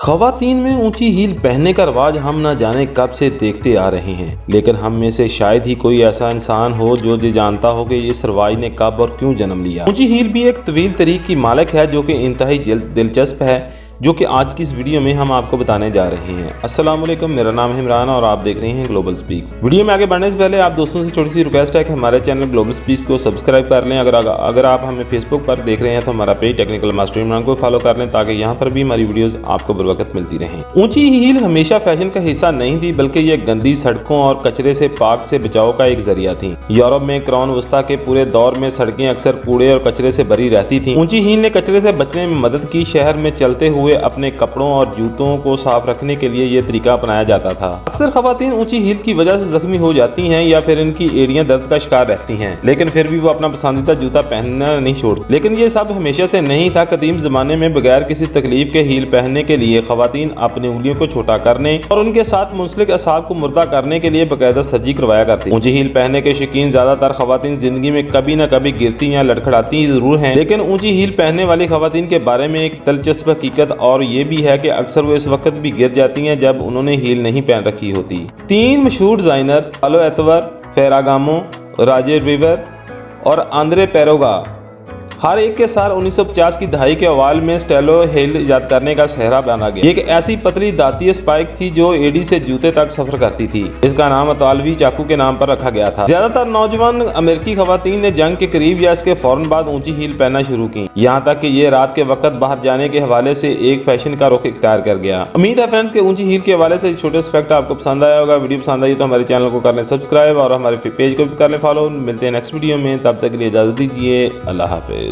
खवातीन में ऊंची हील पहनने का रवाज हम न जाने कब से देखते आ रहे हैं, लेकिन हम में से शायद ही कोई ऐसा इंसान हो जो ये जानता हो कि इस रवाज ने कब और क्यों जन्म लिया। ऊंची हील भी एक तवील तरीक की मालिक है जो कि इंतहाई दिलचस्प है, जो कि आज की इस वीडियो में हम आपको बताने जा रहे हैं। अस्सलाम वालेकुम, मेरा नाम है इमरान और आप देख रहे हैं ग्लोबल स्पीक्स। वीडियो में आगे बढ़ने से पहले आप दोस्तों से छोटी सी रिक्वेस्ट है कि हमारे चैनल ग्लोबल स्पीक्स को सब्सक्राइब कर लें। अगर आप हमें फेसबुक पर देख रहे हैं तो हमारा पेज टेक्निकल मास्टर इमरान को फॉलो कर लें, ताकि यहाँ पर भी हमारी वीडियोस आपको बर वक्त मिलती रहें। ऊंची हील हमेशा फैशन का हिस्सा नहीं थी, बल्कि ये गंदी सड़कों और कचरे से पाक से बचाव का एक जरिया थी। यूरोप में क्रॉन वस्ता के पूरे दौर में सड़कें अक्सर कूड़े और कचरे से भरी रहती थी। ऊंची हील ने कचरे से बचने में मदद की। शहर में चलते हुए अपने कपड़ों और जूतों को साफ रखने के लिए यह तरीका अपनाया जाता था। अक्सर खवातीन ऊंची हील की वजह से जख्मी हो जाती हैं या फिर इनकी एड़ियां दर्द का शिकार रहती हैं, लेकिन फिर भी वो अपना पसंदीदा जूता पहनना नहीं छोड़ती। लेकिन ये सब हमेशा से नहीं था। कदीम जमाने में बगैर किसी तकलीफ के हील पहनने के लिए खवातीन अपनी उंगलियों को छोटा करने और उनके साथ मुंसलिक असाब को मुर्दा करने के लिए बाकायदा सर्जरी करवाया करती। ऊंची हील पहनने के शौकीन ज्यादातर खवातीन जिंदगी में कभी न कभी गिरती या लड़खड़ाती जरूर हैं, लेकिन ऊंची हील पहनने वाली खवातीन के बारे में एक दिलचस्प हकीकत और ये भी है कि अक्सर वो इस वक्त भी गिर जाती हैं जब उन्होंने हील नहीं पहन रखी होती। 3 मशहूर डिजाइनर पालो एतवर, फेरागामो, रॉजर वीवर और आंद्रे पेरोगा हर एक के साथ 1950 की दहाई के अवाल में स्टेलो हील इजाद करने का सहरा बना गया। एक ऐसी पतली दाती स्पाइक थी जो एडी से जूते तक सफर करती थी। इसका नाम अतालवी चाकू के नाम पर रखा गया था। ज्यादातर नौजवान अमेरिकी खवातीन ने जंग के करीब या इसके फौरन बाद ऊंची हील पहनना शुरू की, यहाँ तक कि ये रात के वक्त बाहर जाने के हवाले से एक फैशन का रुख इख्तियार कर गया। उम्मीद है फ्रेंड्स कि ऊंची हील के हवाले से छोटे फैक्ट आपको पसंद आया होगा। वीडियो पसंद आई तो हमारे चैनल को कर लें सब्सक्राइब और हमारे पेज को भी कर लें फॉलो। मिलते हैं नेक्स्ट वीडियो में, तब तक के लिए इजाजत दीजिए। अल्लाह हाफिज।